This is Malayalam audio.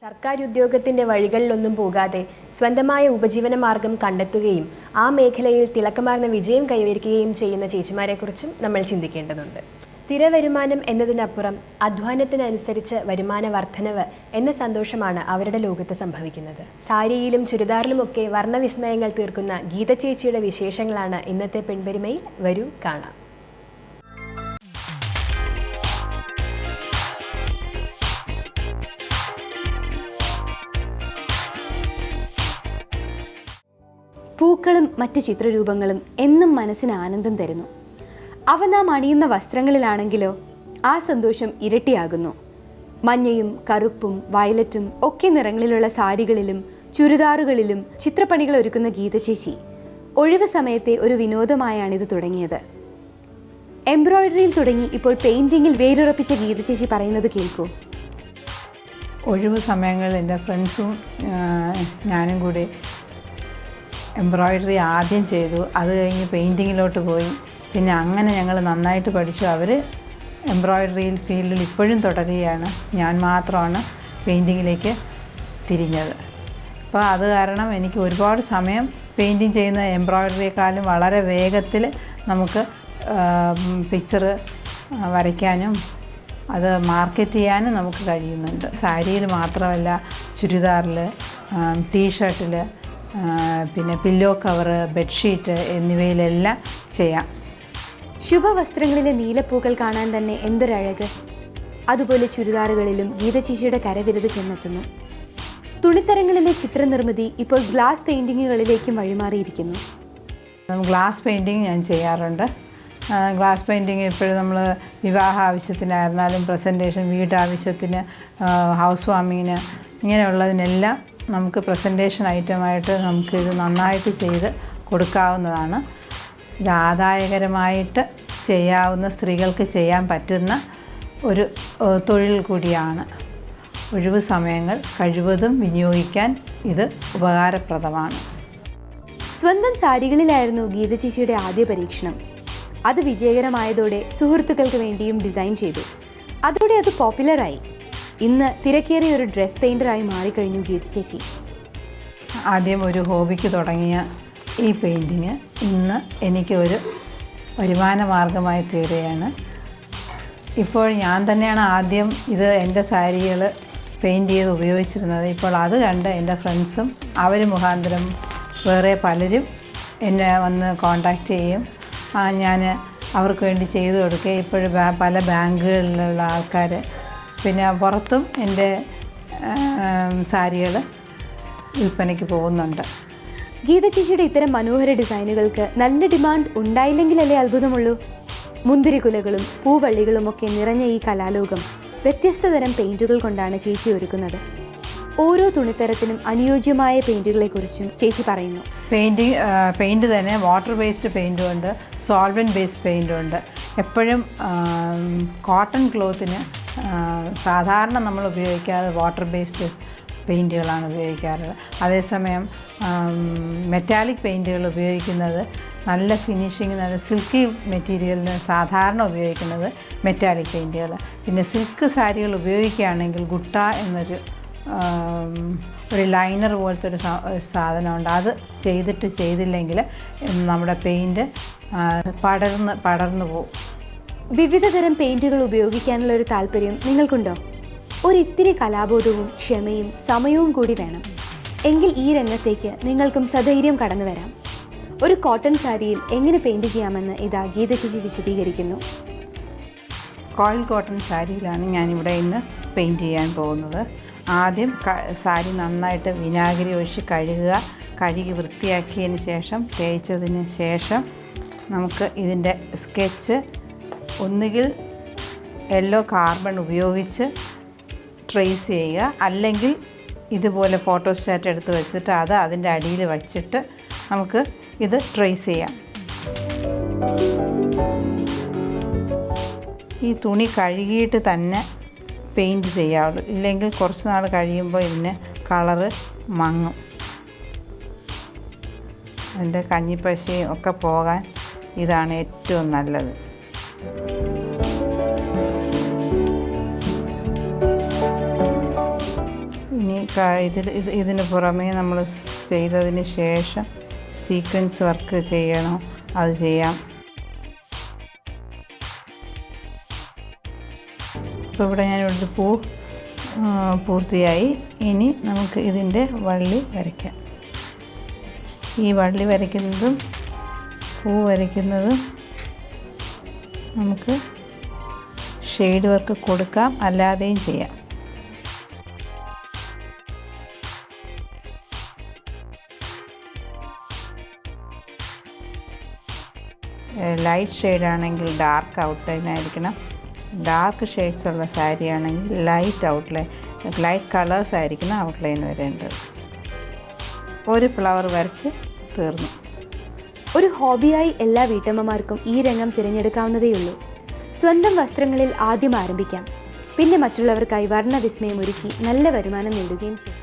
സർക്കാർ ഉദ്യോഗത്തിൻ്റെ വഴികളിലൊന്നും പോകാതെ സ്വന്തമായ ഉപജീവനമാർഗം കണ്ടെത്തുകയും ആ മേഖലയിൽ തിളക്കമാർന്ന വിജയം കൈവരിക്കുകയും ചെയ്യുന്ന ചേച്ചിമാരെക്കുറിച്ചും നമ്മൾ ചിന്തിക്കേണ്ടതുണ്ട്. സ്ഥിര വരുമാനം എന്നതിനപ്പുറം അധ്വാനത്തിനനുസരിച്ച് വരുമാന വർധനവ് എന്ന സന്തോഷമാണ് അവരുടെ ലോകത്ത് സംഭവിക്കുന്നത്. സാരിയിലും ചുരിദാറിലുമൊക്കെ വർണ്ണവിസ്മയങ്ങൾ തീർക്കുന്ന ഗീത ചേച്ചിയുടെ വിശേഷങ്ങളാണ് ഇന്നത്തെ പെൺപെരുമയിൽ. വരൂ കാണാം. പൂക്കളും മറ്റ് ചിത്രരൂപങ്ങളും എന്നും മനസ്സിന് ആനന്ദം തരുന്നു. അവ നാം അണിയുന്ന വസ്ത്രങ്ങളിലാണെങ്കിലോ ആ സന്തോഷം ഇരട്ടിയാകുന്നു. മഞ്ഞയും കറുപ്പും വയലറ്റും ഒക്കെ നിറങ്ങളിലുള്ള സാരികളിലും ചുരിദാറുകളിലും ചിത്രപ്പണികൾ ഒരുക്കുന്ന ഗീത ചേച്ചി ഒഴിവ് സമയത്തെ ഒരു വിനോദമായാണിത് തുടങ്ങിയത്. എംബ്രോയിഡറിയിൽ തുടങ്ങി ഇപ്പോൾ പെയിൻറ്റിങ്ങിൽ വേരുറപ്പിച്ച ഗീത ചേച്ചി പറയുന്നത് കേൾക്കൂ. ഒഴിവ് സമയങ്ങളിൽ എൻ്റെ ഫ്രണ്ട്സും ഞാനും കൂടി എംബ്രോയിഡറി ആദ്യം ചെയ്തു. അത് കഴിഞ്ഞ് പെയിൻറ്റിങ്ങിലോട്ട് പോയി. പിന്നെ അങ്ങനെ ഞങ്ങൾ നന്നായിട്ട് പഠിച്ചു. അവർ എംബ്രോയിഡറിയിൽ ഫീൽഡിൽ ഇപ്പോഴും തുടരുകയാണ്. ഞാൻ മാത്രമാണ് പെയിൻറ്റിങ്ങിലേക്ക് തിരിഞ്ഞത്. അപ്പോൾ അത് കാരണം എനിക്ക് ഒരുപാട് സമയം പെയിൻറ്റിങ് ചെയ്യുന്ന എംബ്രോയിഡറിയെക്കാളും വളരെ വേഗത്തിൽ നമുക്ക് പിക്ചർ വരയ്ക്കാനും അത് മാർക്കറ്റ് ചെയ്യാനും നമുക്ക് കഴിയുന്നുണ്ട്. സാരിയിൽ മാത്രമല്ല, ചുരിദാറിൽ, ടീഷർട്ടിൽ, പിന്നെ പില്ലോ കവറ്, ബെഡ്ഷീറ്റ് എന്നിവയിലെല്ലാം ചെയ്യാം. ശുഭവസ്ത്രങ്ങളിലെ നീലപ്പൂക്കൾ കാണാൻ തന്നെ എന്തൊരഴക്! അതുപോലെ ചുരിദാറുകളിലും ഗീത ചേച്ചിയുടെ കരവിരുത് ചെന്നെത്തുന്നു. തുണിത്തരങ്ങളിലെ ചിത്രനിർമ്മിതി ഇപ്പോൾ ഗ്ലാസ് പെയിൻറ്റിങ്ങുകളിലേക്കും വഴിമാറിയിരിക്കുന്നു. ഗ്ലാസ് പെയിൻറ്റിങ് ഞാൻ ചെയ്യാറുണ്ട്. ഗ്ലാസ് പെയിൻറ്റിങ് ഇപ്പോഴും നമ്മൾ വിവാഹ ആവശ്യത്തിനായിരുന്നാലും, പ്രസൻറ്റേഷൻ, വീട്ടാവശ്യത്തിന്, ഹൗസ് വാമിങ്ങിന്, ഇങ്ങനെയുള്ളതിനെല്ലാം നമുക്ക് പ്രസൻറ്റേഷൻ ഐറ്റമായിട്ട് നമുക്കിത് നന്നായിട്ട് ചെയ്ത് കൊടുക്കാവുന്നതാണ്. ഇത് ആദായകരമായിട്ട് ചെയ്യാവുന്ന, സ്ത്രീകൾക്ക് ചെയ്യാൻ പറ്റുന്ന ഒരു തൊഴിൽ കൂടിയാണ്. ഒഴിവ് സമയങ്ങൾ കഴിവതും വിനിയോഗിക്കാൻ ഇത് ഉപകാരപ്രദമാണ്. സ്വന്തം സാരികളിലായിരുന്നു ഗീത ചേച്ചിയുടെ ആദ്യ പരീക്ഷണം. അത് വിജയകരമായതോടെ സുഹൃത്തുക്കൾക്ക് വേണ്ടിയും ഡിസൈൻ ചെയ്തു. അതോടെ അത് പോപ്പുലറായി. ഇന്ന് തിരക്കേറിയ ഒരു ഡ്രസ് പെയിൻറ്ററായി മാറിക്കഴിഞ്ഞു ഗീത ചേച്ചി. ആദ്യം ഒരു ഹോബിക്ക് തുടങ്ങിയ ഈ പെയിൻറ്റിങ് ഇന്ന് എനിക്ക് ഒരു വരുമാന മാർഗമായി തീരുകയാണ്. ഇപ്പോൾ ഞാൻ തന്നെയാണ് ആദ്യം ഇത് എൻ്റെ സാരികൾ പെയിൻറ്റ് ചെയ്ത് ഉപയോഗിച്ചിരുന്നത്. ഇപ്പോൾ അത് കണ്ട് എൻ്റെ ഫ്രണ്ട്സും അവർ മുഖാന്തരം വേറെ പലരും എന്നെ വന്ന് കോണ്ടാക്റ്റ് ചെയ്യും. ഞാൻ അവർക്ക് വേണ്ടി ചെയ്തു കൊടുക്കുക. ഇപ്പോൾ പല ബാങ്കുകളിലുള്ള ആൾക്കാർ, പിന്നെ പുറത്തും എൻ്റെ സാരികൾ വിൽപ്പനയ്ക്ക് പോകുന്നുണ്ട്. ഗീത ചേച്ചിയുടെ ഇത്തരം മനോഹര ഡിസൈനുകൾക്ക് നല്ല ഡിമാൻഡ് ഉണ്ടായില്ലെങ്കിലല്ലേ അത്ഭുതമുള്ളൂ. മുന്തിരിക്കുലകളും പൂവള്ളികളും ഒക്കെ നിറഞ്ഞ ഈ കലാലോകം വ്യത്യസ്ത തരം പെയിൻറ്റുകൾ കൊണ്ടാണ് ചേച്ചി ഒരുക്കുന്നത്. ഓരോ തുണിത്തരത്തിനും അനുയോജ്യമായ പെയിൻറ്റുകളെക്കുറിച്ചും ചേച്ചി പറയുന്നു. പെയിൻറ്റ് തന്നെ വാട്ടർ ബേസ്ഡ് പെയിൻറ്റും ഉണ്ട്, സോൾവെൻറ്റ് ബേസ്ഡ് പെയിൻറ്റും ഉണ്ട്. എപ്പോഴും കോട്ടൺ ക്ലോത്തിന് സാധാരണ നമ്മൾ ഉപയോഗിക്കാറ് വാട്ടർ ബേസ്ഡ് പെയിൻറ്റുകളാണ് ഉപയോഗിക്കാറുള്ളത്. അതേസമയം മെറ്റാലിക് പെയിൻറ്റുകൾ ഉപയോഗിക്കുന്നത് നല്ല ഫിനിഷിങ്, നല്ല സിൽക്കി മെറ്റീരിയലിന് സാധാരണ ഉപയോഗിക്കുന്നത് മെറ്റാലിക് പെയിൻറ്റുകൾ. പിന്നെ സിൽക്ക് സാരികൾ ഉപയോഗിക്കുകയാണെങ്കിൽ ഗുട്ട എന്നൊരു ലൈനർ പോലത്തെ ഒരു സാധനമുണ്ട്. അത് ചെയ്തില്ലെങ്കിൽ നമ്മുടെ പെയിൻറ്റ് പടർന്നു പോകും. വിവിധ തരം പെയിൻറ്റുകൾ ഉപയോഗിക്കാനുള്ള ഒരു താല്പര്യം നിങ്ങൾക്കുണ്ടോ? ഒരിത്തിരി കലാബോധവും ക്ഷമയും സമയവും കൂടി വേണം. എങ്കിൽ ഈ രംഗത്തേക്ക് നിങ്ങൾക്കും സധൈര്യം കടന്നു വരാം. ഒരു കോട്ടൺ സാരിയിൽ എങ്ങനെ പെയിൻറ്റ് ചെയ്യാമെന്ന് ഇതാ ഗീത ചേച്ചി വിശദീകരിക്കുന്നു. കോയിൽ കോട്ടൺ സാരിയിലാണ് ഞാനിവിടെ ഇന്ന് പെയിൻറ്റ് ചെയ്യാൻ പോകുന്നത്. ആദ്യം സാരി നന്നായിട്ട് വിനാഗിരി ഒഴിച്ച് കഴുകി വൃത്തിയാക്കിയതിന് ശേഷം, തേച്ചതിന് ശേഷം നമുക്ക് ഇതിൻ്റെ സ്കെച്ച് ഒന്നുകിൽ യെല്ലോ കാർബൺ ഉപയോഗിച്ച് ട്രേസ് ചെയ്യുക, അല്ലെങ്കിൽ ഇതുപോലെ ഫോട്ടോസ്റ്റാറ്റ് എടുത്ത് വെച്ചിട്ട് അത് അതിൻ്റെ അടിയിൽ വച്ചിട്ട് നമുക്ക് ഇത് ട്രേസ് ചെയ്യാം. ഈ തുണി കഴുകിയിട്ട് തന്നെ പെയിൻറ്റ് ചെയ്യാവുള്ളൂ, ഇല്ലെങ്കിൽ കുറച്ച് നാൾ കഴിയുമ്പോൾ ഇതിന് കളറ് മങ്ങും. അതിൻ്റെ കഞ്ഞിപ്പശയും ഒക്കെ പോകാൻ ഇതാണ് ഏറ്റവും നല്ലത്. ഇനി ഇതിന് പുറമേ നമ്മൾ ചെയ്തതിന് ശേഷം സീക്വൻസ് വർക്ക് ചെയ്യണോ അത് ചെയ്യാം. ഇപ്പോൾ ഇവിടെ ഞാനൊരു പൂ പൂർത്തിയായി. ഇനി നമുക്ക് ഇതിൻ്റെ വള്ളി വരയ്ക്കാം. ഈ വള്ളി വരയ്ക്കുന്നതും പൂ വരയ്ക്കുന്നതും നമുക്ക് ഷെയ്ഡ് വർക്ക് കൊടുക്കാം, അല്ലാതെയും ചെയ്യാം. ലൈറ്റ് ഷെയ്ഡാണെങ്കിൽ ഡാർക്ക് ഔട്ട്ലൈൻ ആയിരിക്കണം. ഡാർക്ക് ഷെയ്ഡ്സ് ഉള്ള സാരി ആണെങ്കിൽ ലൈറ്റ് കളേഴ്സ് ആയിരിക്കണം ഔട്ട്ലൈൻ വരേണ്ടത്. ഒരു ഫ്ലവർ വരച്ച് തീർന്നു. ഒരു ഹോബിയായി എല്ലാ വീട്ടമ്മമാർക്കും ഈ രംഗം തിരഞ്ഞെടുക്കാവുന്നതേയുള്ളൂ. സ്വന്തം വസ്ത്രങ്ങളിൽ ആദ്യം ആരംഭിക്കാം, പിന്നെ മറ്റുള്ളവർക്കായി വർണ്ണവിസ്മയം ഒരുക്കി നല്ല വരുമാനം നേടുകയും ചെയ്യും.